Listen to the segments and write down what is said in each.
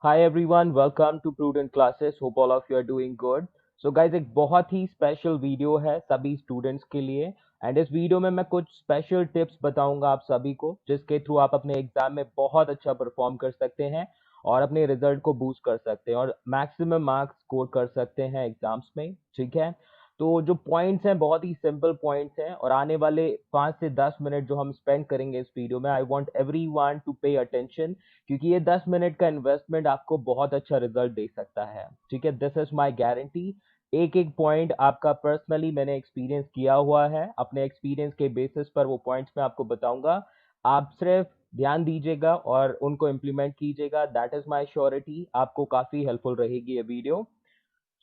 Hi everyone, welcome to Prudent Classes. Hope all of you are doing good. So guys, एक बहुत ही special video है सभी students के लिए एंड इस वीडियो में मैं कुछ स्पेशल टिप्स बताऊंगा आप सभी को जिसके थ्रू आप अपने एग्जाम में बहुत अच्छा परफॉर्म कर सकते हैं और अपने रिजल्ट को बूस्ट कर सकते हैं और मैक्सिमम मार्क्स स्कोर कर सकते हैं एग्जाम्स में। ठीक है, तो जो पॉइंट्स हैं बहुत ही सिंपल पॉइंट्स हैं और आने वाले 5 से 10 मिनट जो हम स्पेंड करेंगे इस वीडियो में, I want everyone to pay attention क्योंकि ये 10 मिनट का इन्वेस्टमेंट आपको बहुत अच्छा रिजल्ट दे सकता है। ठीक है, दिस इज माय गारंटी। एक एक पॉइंट आपका पर्सनली मैंने एक्सपीरियंस किया हुआ है, अपने एक्सपीरियंस के बेसिस पर वो पॉइंट्स मैं आपको बताऊंगा। आप सिर्फ ध्यान दीजिएगा और उनको इम्प्लीमेंट कीजिएगा, दैट इज माय श्योरिटी। आपको काफी हेल्पफुल रहेगी ये वीडियो।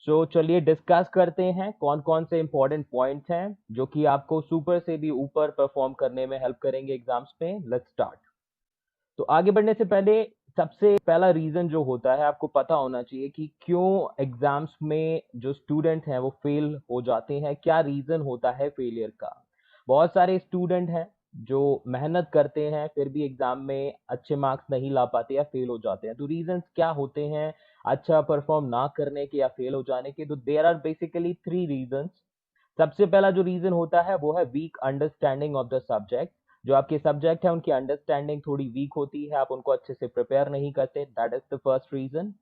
सो चलिए डिस्कस करते हैं कौन कौन से इंपॉर्टेंट पॉइंट्स हैं जो कि आपको सुपर से भी ऊपर परफॉर्म करने में हेल्प करेंगे एग्जाम्स में। Let's start. तो आगे बढ़ने से पहले सबसे पहला रीजन जो होता है आपको पता होना चाहिए कि क्यों एग्जाम्स में जो स्टूडेंट हैं वो फेल हो जाते हैं, क्या रीजन होता है फेलियर का। बहुत सारे स्टूडेंट हैं जो मेहनत करते हैं फिर भी एग्जाम में अच्छे मार्क्स नहीं ला पाते या फेल हो जाते हैं। तो रीजंस क्या होते हैं अच्छा परफॉर्म ना करने के या फेल हो जाने के? तो देयर आर बेसिकली 3 रीजंस। सबसे पहला जो रीजन होता है वो है weak understanding of the subject. जो आपके सब्जेक्ट है उनकी अंडरस्टैंडिंग थोड़ी वीक होती है, आप उनको अच्छे से प्रिपेयर नहीं करते, that is the first reason.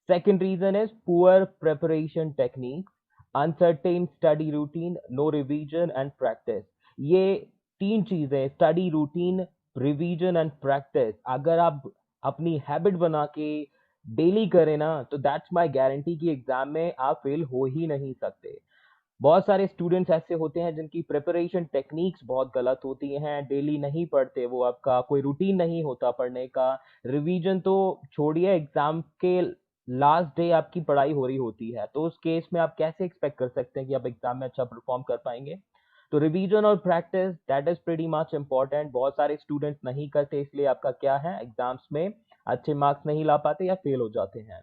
Second reason is poor preparation technique, uncertain study routine, no revision and practice. ये तीन चीजें, study routine, revision and practice, अगर आप अपनी हैबिट बना के डेली करें ना तो दैट्स माय गारंटी कि एग्जाम में आप फेल हो ही नहीं सकते। बहुत सारे स्टूडेंट्स ऐसे होते हैं जिनकी प्रिपरेशन टेक्निक्स बहुत गलत होती हैं, डेली नहीं पढ़ते, वो आपका कोई रूटीन नहीं होता पढ़ने का। रिवीजन तो छोड़िए, एग्जाम के लास्ट डे आपकी पढ़ाई हो रही होती है, तो उस केस में आप कैसे एक्सपेक्ट कर सकते हैं कि आप एग्जाम में अच्छा परफॉर्म कर पाएंगे? तो रिवीजन और practice that is pretty much important. बहुत सारे स्टूडेंट्स नहीं करते, इसलिए आपका क्या है, एग्जाम्स में अच्छे मार्क्स नहीं ला पाते या फेल हो जाते हैं।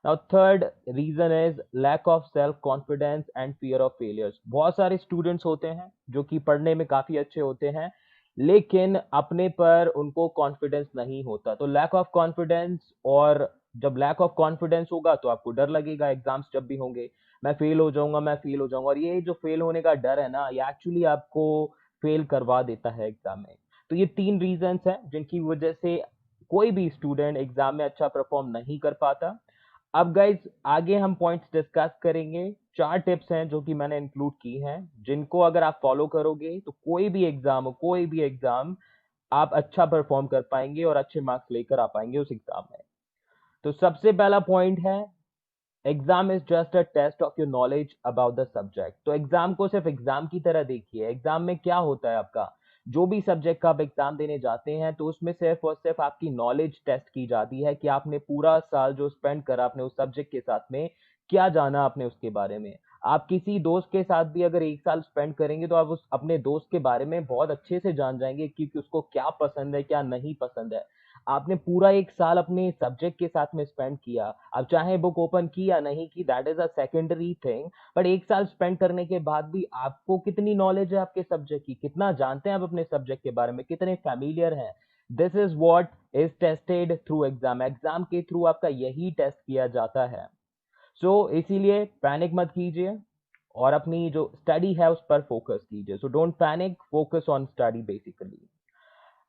Now, third reason is lack of self confidence and fear of failures. बहुत सारे स्टूडेंट्स होते हैं जो कि पढ़ने में काफी अच्छे होते हैं लेकिन अपने पर उनको कॉन्फिडेंस नहीं होता। तो लैक ऑफ कॉन्फिडेंस, और जब लैक ऑफ कॉन्फिडेंस होगा तो आपको डर लगेगा एग्जाम्स जब भी होंगे, मैं फेल हो जाऊंगा, मैं फेल हो जाऊंगा। और ये जो फेल होने का डर है ना, ये एक्चुअली आपको फेल करवा देता है एग्जाम में। तो ये 3 रीजंस हैं जिनकी वजह से कोई भी स्टूडेंट एग्जाम में अच्छा परफॉर्म नहीं कर पाता। अब गाइज आगे हम पॉइंट्स डिस्कस करेंगे। 4 टिप्स हैं जो कि मैंने इंक्लूड की हैं, जिनको अगर आप फॉलो करोगे तो कोई भी एग्जाम हो, कोई भी एग्जाम आप अच्छा परफॉर्म कर पाएंगे और अच्छे मार्क्स लेकर आ पाएंगे उस एग्जाम में। तो सबसे पहला पॉइंट है, exam is just a test of your knowledge about the subject. तो एग्जाम को सिर्फ एग्जाम की तरह देखिए। एग्जाम में क्या होता है, आपका जो भी सब्जेक्ट का आप एग्जाम देने जाते हैं तो उसमें सिर्फ और सिर्फ आपकी नॉलेज टेस्ट की जाती है कि आपने पूरा साल जो स्पेंड करा अपने उस सब्जेक्ट के साथ में, क्या जाना आपने उसके बारे में। आप किसी दोस्त के साथ भी अगर 1 साल स्पेंड करेंगे तो आप उस अपने दोस्त के बारे में बहुत अच्छे से जान जाएंगे कि उसको क्या पसंद है क्या नहीं पसंद है। आपने पूरा 1 साल अपने सब्जेक्ट के साथ में स्पेंड किया, अब चाहे बुक ओपन की या नहीं की, that is a secondary thing. But 1 साल स्पेंड करने के बाद भी आपको कितनी नॉलेज है आपके सब्जेक्ट की, कितना जानते हैं आप अपने सब्जेक्ट के बारे में, कितने फैमिलियर हैं, this is what is tested through exam. Exam के थ्रू आपका यही टेस्ट किया जाता है। इसीलिए पैनिक मत कीजिए और अपनी जो स्टडी है उस पर फोकस कीजिए। So don't panic, focus on study basically.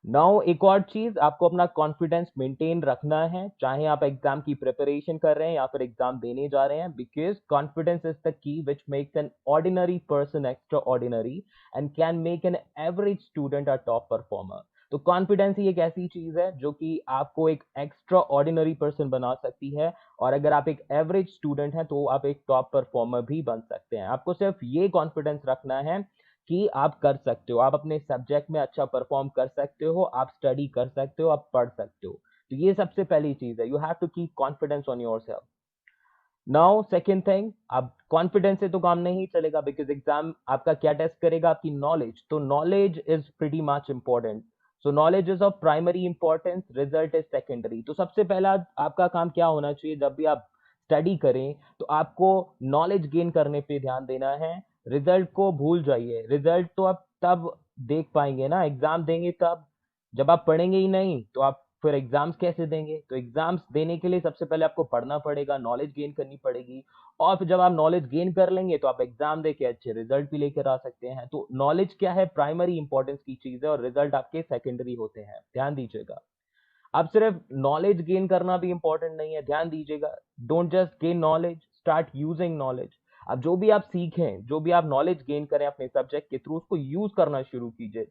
Now एक और चीज, आपको अपना कॉन्फिडेंस मेंटेन रखना है, चाहे आप एग्जाम की प्रिपरेशन कर रहे हैं या फिर एग्जाम देने जा रहे हैं, because confidence is the key which makes an ordinary person extra ordinary and can make an average student a top performer. तो कॉन्फिडेंस ही एक ऐसी चीज है जो कि आपको एक एक्स्ट्रा ऑर्डिनरी पर्सन बना सकती है, और अगर आप एक एवरेज स्टूडेंट हैं तो आप एक टॉप परफॉर्मर भी बन सकते हैं। आपको सिर्फ ये कॉन्फिडेंस रखना है कि आप कर सकते हो, आप अपने सब्जेक्ट में अच्छा परफॉर्म कर सकते हो, आप स्टडी कर सकते हो, आप पढ़ सकते हो। तो ये सबसे पहली चीज है, you have to keep confidence on your self. Now second thing, अब कॉन्फिडेंस से तो काम नहीं चलेगा बिकॉज एग्जाम आपका क्या टेस्ट करेगा, आपकी नॉलेज। तो knowledge is pretty much important. So knowledge is of primary importance, result is secondary. तो सबसे पहला आपका काम क्या होना चाहिए, जब भी आप स्टडी करें तो आपको नॉलेज गेन करने पे ध्यान देना है। रिजल्ट को भूल जाइए, रिजल्ट तो आप तब देख पाएंगे ना, एग्जाम देंगे तब। जब आप पढ़ेंगे ही नहीं तो आप फिर एग्जाम्स कैसे देंगे? तो एग्जाम्स देने के लिए सबसे पहले आपको पढ़ना पड़ेगा, नॉलेज गेन करनी पड़ेगी, और फिर जब आप नॉलेज गेन कर लेंगे तो आप एग्जाम दे के अच्छे रिजल्ट भी लेकर आ सकते हैं। तो नॉलेज क्या है, प्राइमरी इंपॉर्टेंस की चीज है, और रिजल्ट आपके सेकेंडरी होते हैं, ध्यान दीजिएगा। अब सिर्फ नॉलेज गेन करना भी इंपॉर्टेंट नहीं है, ध्यान दीजिएगा। Don't just gain knowledge, start using knowledge. अब जो भी आप सीखें, जो भी आप नॉलेज गेन करें अपने सब्जेक्ट के थ्रू, उसको यूज करना शुरू कीजिए।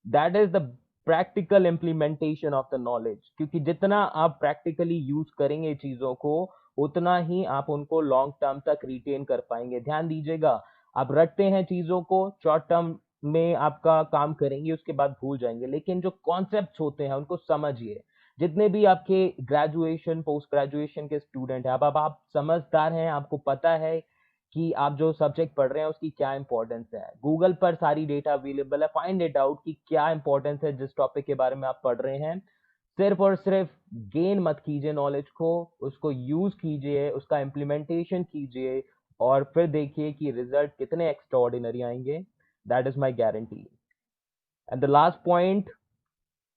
That is the practical implementation of the knowledge, क्योंकि जितना आप प्रैक्टिकली यूज करेंगे चीजों को, उतना ही आप उनको लॉन्ग टर्म तक रिटेन कर पाएंगे। ध्यान दीजिएगा, आप रटते हैं चीजों को, शॉर्ट टर्म में आपका काम करेंगे, उसके बाद भूल जाएंगे, लेकिन जो कॉन्सेप्ट्स होते हैं उनको समझिए। जितने भी आपके ग्रेजुएशन पोस्ट ग्रेजुएशन के स्टूडेंट हैं, अब आप समझदार हैं, आपको पता है कि आप जो सब्जेक्ट पढ़ रहे हैं उसकी क्या इंपॉर्टेंस है। गूगल पर सारी डेटा अवेलेबल है, फाइंड इट आउट कि क्या इंपॉर्टेंस है जिस टॉपिक के बारे में आप पढ़ रहे हैं। सिर्फ और सिर्फ गेन मत कीजिए नॉलेज को, उसको यूज कीजिए, उसका इम्प्लीमेंटेशन कीजिए, और फिर देखिए कि रिजल्ट कितने एक्स्ट्राऑर्डिनरी आएंगे। That is my guarantee. And the last point,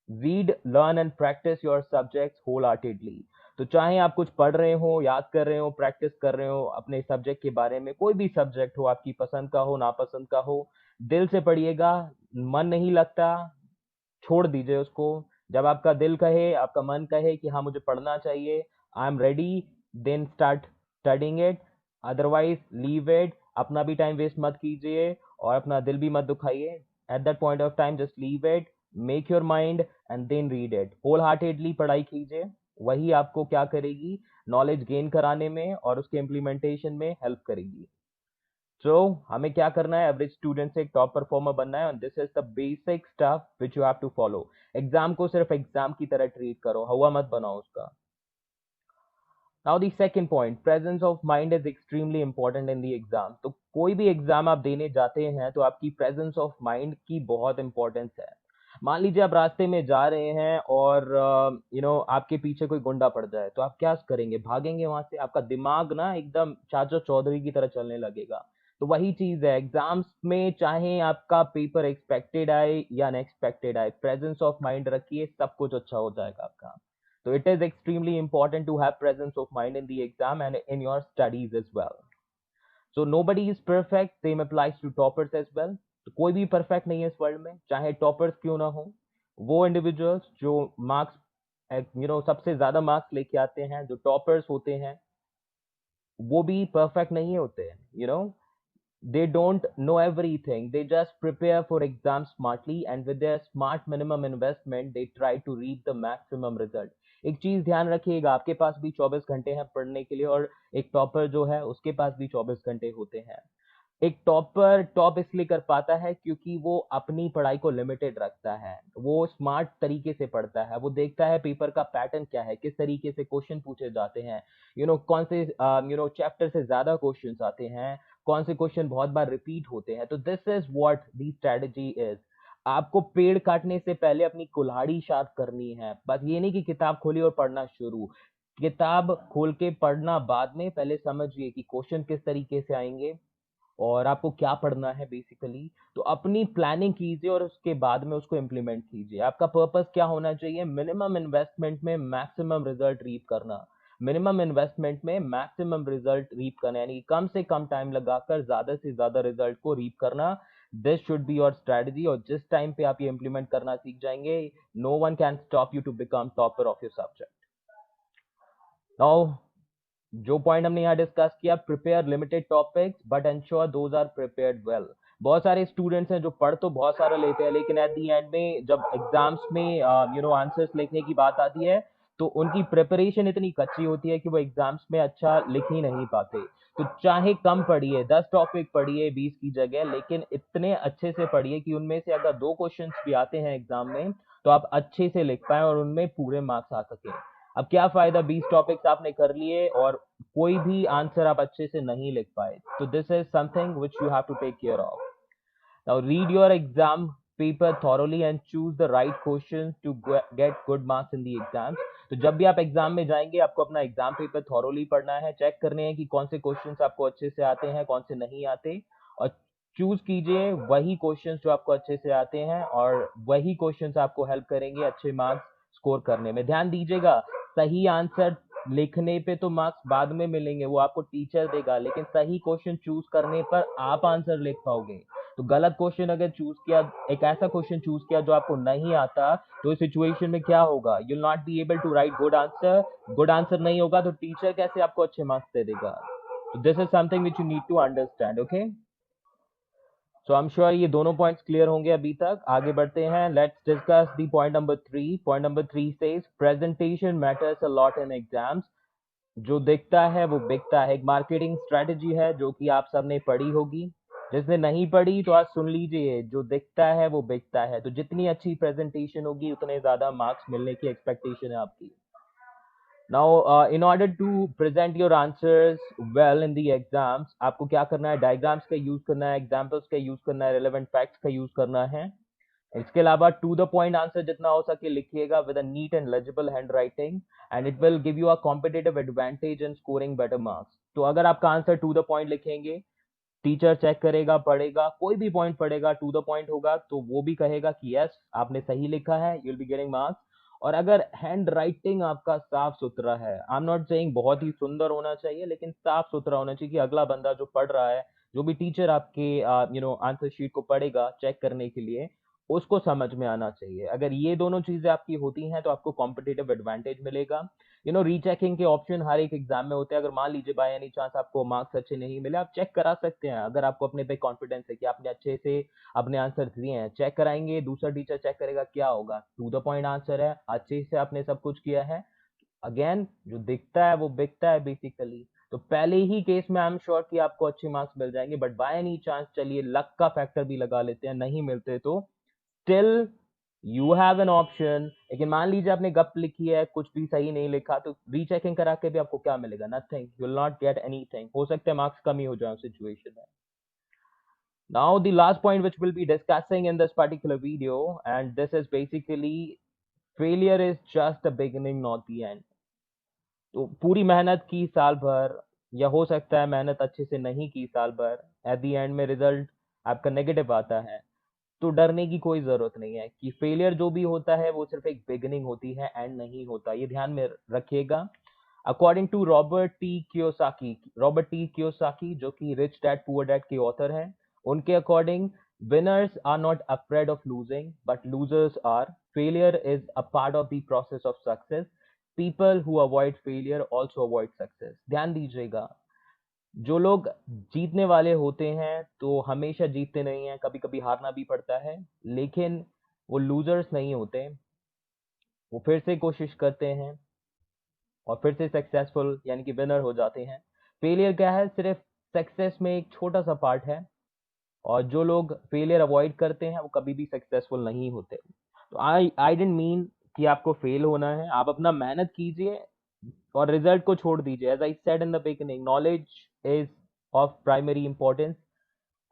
read learn and practice your subjects wholeheartedly. तो चाहे आप कुछ पढ़ रहे हो, याद कर रहे हो, प्रैक्टिस कर रहे हो अपने सब्जेक्ट के बारे में, कोई भी सब्जेक्ट हो, आपकी पसंद का हो, नापसंद का हो, दिल से पढ़िएगा। मन नहीं लगता, छोड़ दीजिए उसको। जब आपका दिल कहे, आपका मन कहे कि हाँ मुझे पढ़ना चाहिए, I am ready, then start studying it. Otherwise leave it. अपना भी टाइम वेस्ट मत कीजिए और अपना दिल भी मत दुखाइए। At that point of time just leave it, make your mind and then read it. Wholeheartedly पढ़ाई कीजिए, वही आपको क्या करेगी, नॉलेज गेन कराने में और उसके इम्प्लीमेंटेशन में हेल्प करेगी। सो हमें क्या करना है, एवरेज स्टूडेंट से एक टॉप परफॉर्मर बनना है, this is the basic stuff which you have to follow. Exam को सिर्फ एग्जाम की तरह ट्रीट करो, हवा मत बनाओ उसका। Now the second point, presence of mind is extremely important in the exam. तो कोई भी एग्जाम आप देने जाते हैं तो आपकी प्रेजेंस ऑफ माइंड की बहुत इंपॉर्टेंस है। मान लीजिए आप रास्ते में जा रहे हैं और आपके पीछे कोई गुंडा पड़ जाए, तो आप क्या करेंगे, भागेंगे वहां से? आपका दिमाग ना एकदम चाचा चौधरी की तरह चलने लगेगा। तो वही चीज है एग्जाम्स में, चाहे आपका पेपर एक्सपेक्टेड आए या अनएक्सपेक्टेड आए, प्रेजेंस ऑफ माइंड रखिए, सब कुछ अच्छा हो जाएगा आपका। So it is extremely important to have presence of mind in the exam and in your studies as well. So nobody is perfect, same applies to toppers as well. तो कोई भी परफेक्ट नहीं है इस वर्ल्ड में, चाहे toppers क्यों ना हो। वो इंडिविजुअल्स जो मार्क्स सबसे ज्यादा मार्क्स लेके आते हैं, जो टॉपर्स होते हैं, वो भी परफेक्ट नहीं होते हैं। they don't know everything, they just prepare for exams smartly, and with their smart minimum investment they try to reap the maximum result। एक चीज ध्यान रखिएगा, आपके पास भी 24 घंटे हैं पढ़ने के लिए, और एक टॉपर जो है उसके पास भी 24 घंटे होते हैं। एक टॉपर टॉप इसलिए कर पाता है क्योंकि वो अपनी पढ़ाई को लिमिटेड रखता है, वो स्मार्ट तरीके से पढ़ता है, वो देखता है पेपर का पैटर्न क्या है, किस तरीके से क्वेश्चन पूछे जाते हैं, कौन से चैप्टर से ज्यादा क्वेश्चंस आते हैं, कौन से क्वेश्चन बहुत बार रिपीट होते हैं। तो this is what the strategy is. आपको पेड़ काटने से पहले अपनी कुल्हाड़ी शार्प करनी है, बस ये नहीं कि किताब खोली और पढ़ना शुरू। किताब खोल के पढ़ना बाद में, पहले समझिए कि क्वेश्चन किस तरीके से आएंगे और आपको क्या पढ़ना है बेसिकली। तो अपनी प्लानिंग कीजिए और उसके बाद में उसको इम्प्लीमेंट कीजिए। आपका पर्पस क्या होना चाहिए, मिनिमम इन्वेस्टमेंट में मैक्सिमम रिजल्ट रीप करना। मिनिमम इन्वेस्टमेंट में मैक्सिमम रिजल्ट रीप करना, यानी कम से कम टाइम लगाकर ज्यादा से ज्यादा रिजल्ट को रीप करना। This should be your strategy, और जिस टाइम पे आप ये इंप्लीमेंट करना सीख जाएंगे, no one can stop you to become topper of your subject. Now जो पॉइंट हमने यहाँ डिस्कस किया, prepare limited topics but ensure those are prepared well. बहुत सारे स्टूडेंट्स हैं जो पढ़ तो बहुत सारा लेते हैं, लेकिन एट दी एंड में जब एग्जाम्स में आंसर्स लिखने की बात आती है, तो उनकी प्रिपरेशन इतनी कच्ची होती है कि वो एग्जाम्स में अच्छा लिख ही नहीं पाते। तो चाहे कम पढ़िए, 10 टॉपिक पढ़िए 20 की जगह, लेकिन इतने अच्छे से पढ़िए कि उनमें से अगर 2 क्वेश्चंस भी आते हैं एग्जाम में, तो आप अच्छे से लिख पाए और उनमें पूरे मार्क्स आ सके। अब क्या फायदा, 20 टॉपिक्स आपने कर लिए और कोई भी आंसर आप अच्छे से नहीं लिख पाए। तो this is something which you have to take care of. Now read your exam paper thoroughly and choose the right questions to get good marks in the exams. तो जब भी आप एग्जाम में जाएंगे, आपको अपना एग्जाम पेपर थॉरोली पढ़ना है, चेक करने हैं कि कौन से क्वेश्चंस आपको अच्छे से आते हैं, कौन से नहीं आते, और चूज कीजिए वही क्वेश्चंस जो आपको अच्छे से आते हैं, और वही क्वेश्चंस आपको हेल्प करेंगे अच्छे मार्क्स स्कोर करने में। ध्यान दीजिएगा, सही आंसर लिखने पे तो मार्क्स बाद में मिलेंगे, वो आपको टीचर देगा, लेकिन सही क्वेश्चन चूज करने पर आप आंसर लिख पाओगे। तो गलत क्वेश्चन अगर चूज किया, एक ऐसा क्वेश्चन चूज किया जो आपको नहीं आता, तो इस सिचुएशन में क्या होगा, you will not be able to write good answer. Good answer नहीं होगा तो टीचर कैसे आपको अच्छे मार्क्स दे देगा। तो this is something which you need to understand. Okay, so I am sure ये दोनों पॉइंट्स क्लियर होंगे अभी तक। आगे बढ़ते हैं, let's discuss the point number 3। Point number 3 says presentation matters a lot in exams. जो दिखता है वो बिकता है, एक मार्केटिंग स्ट्रेटजी है जो कि आप सबने पढ़ी होगी। जिसने नहीं पढ़ी तो आज सुन लीजिए, जो दिखता है वो बिकता है। तो जितनी अच्छी प्रेजेंटेशन होगी उतने ज्यादा मार्क्स मिलने की एक्सपेक्टेशन है आपकी। Now in order to present your answers well in the exams, आपको क्या करना है, डायग्राम्स का यूज करना है, एग्जाम्पल्स का यूज करना है, रिलेवेंट फैक्ट्स का यूज करना है। इसके अलावा टू द पॉइंट आंसर जितना हो सके लिखिएगा with a neat and legible hand writing, and it will give you a competitive advantage in scoring better marks. तो अगर आपका आंसर टू द पॉइंट लिखेंगे, टीचर चेक करेगा, पढ़ेगा, कोई भी पॉइंट पढ़ेगा, टू द पॉइंट होगा तो वो भी कहेगा कि यस आपने सही लिखा है, you will be getting marks. और अगर हैंड राइटिंग आपका साफ सुथरा है, आई एम नॉट सेइंग बहुत ही सुंदर होना चाहिए, लेकिन साफ सुथरा होना चाहिए कि अगला बंदा जो पढ़ रहा है, जो भी टीचर आपके आंसर शीट को पढ़ेगा चेक करने के लिए, उसको समझ में आना चाहिए। अगर ये दोनों चीजें आपकी होती हैं तो आपको कॉम्पिटिटिव एडवांटेज मिलेगा। रीचेकिंग के ऑप्शन हर एक एग्जाम में होते हैं। अगर मान लीजिए बाय एनी चांस आपको मार्क्स अच्छे नहीं मिले, आप चेक करा सकते हैं। अगर आपको अपने पे कॉन्फिडेंस है कि आपने अच्छे से अपने आंसर दिए हैं, चेक कराएंगे, दूसरा टीचर चेक करेगा, क्या होगा, टू द पॉइंट आंसर है, अच्छे से आपने सब कुछ किया है। अगेन जो दिखता है वो बिकता है बेसिकली। तो पहले ही केस में आई एम श्योर कि आपको अच्छे मार्क्स मिल जाएंगे, बट बाय एनी चांस चलिए लक का फैक्टर भी लगा लेते हैं, नहीं मिलते तो still you have an option. लेकिन मान लीजिए आपने गप लिखी है, कुछ भी सही नहीं लिखा, तो रीचेकिंग करा के भी आपको क्या मिलेगा, nothing, you will not get anything. हो सकता है मार्क्स कम ही हो जाए सिचुएशन में। Now the last point which we'll be discussing in this particular video, and this is basically failure is just the beginning not the end। तो पूरी मेहनत की साल भर, या हो सकता है मेहनत अच्छे से नहीं की साल भर, एट द एंड में रिजल्ट आपका नेगेटिव आता है, तो डरने की कोई जरूरत नहीं है कि फेलियर जो भी होता है वो सिर्फ एक बिगिनिंग होती है, एंड नहीं होता। ये ध्यान में रखिएगा। According to Robert T Kiyosaki जो कि रिच डैड पुअर डैड के ऑथर हैं, उनके according winners are not afraid of losing but losers are. Failure is a part of the process of success. People who avoid failure also avoid success. ध्यान दीजिएगा, जो लोग जीतने वाले होते हैं तो हमेशा जीतते नहीं हैं, कभी कभी हारना भी पड़ता है, लेकिन वो लूजर्स नहीं होते। वो फिर से कोशिश करते हैं और फिर से सक्सेसफुल यानी कि विनर हो जाते हैं। फेलियर क्या है, सिर्फ सक्सेस में एक छोटा सा पार्ट है, और जो लोग फेलियर अवॉइड करते हैं वो कभी भी सक्सेसफुल नहीं होते। तो आई डिडंट मीन कि आपको फेल होना है, आप अपना मेहनत कीजिए और रिजल्ट को छोड़ दीजिए। As I said in the beginning, knowledge is of primary importance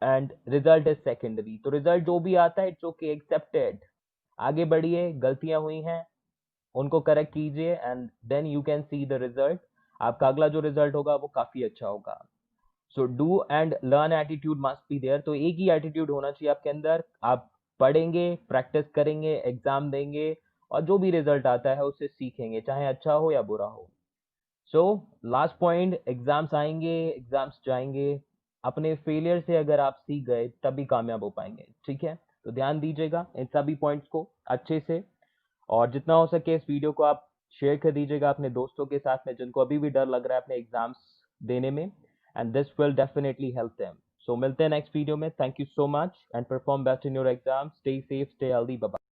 and result is secondary. तो रिजल्ट जो भी आता है इट्स ओके, एक्सेप्टेड। आगे बढ़िए, गलतियां हुई हैं उनको करेक्ट कीजिए, and then you can see the result. आपका अगला जो रिजल्ट होगा वो काफी अच्छा होगा। So do and learn attitude must be there. तो एक ही एटीट्यूड होना चाहिए आपके अंदर। आप पढ़ेंगे, प्रैक्टिस करेंगे, एग्जाम देंगे, और जो भी रिजल्ट आता है उससे सीखेंगे, चाहे अच्छा हो या बुरा हो। सो लास्ट पॉइंट, एग्जाम्स आएंगे, एग्जाम्स जाएंगे, अपने फेलियर से अगर आप सीख गए तभी कामयाब हो पाएंगे। ठीक है, तो ध्यान दीजिएगा इन सभी पॉइंट्स को अच्छे से, और जितना हो सके इस वीडियो को आप शेयर कर दीजिएगा अपने दोस्तों के साथ में जिनको अभी भी डर लग रहा है अपने एग्जाम्स देने में, and this will definitely help them. So मिलते हैं नेक्स्ट वीडियो में। Thank you so much and perform best in your exam. Stay safe, stay healthy, bye bye.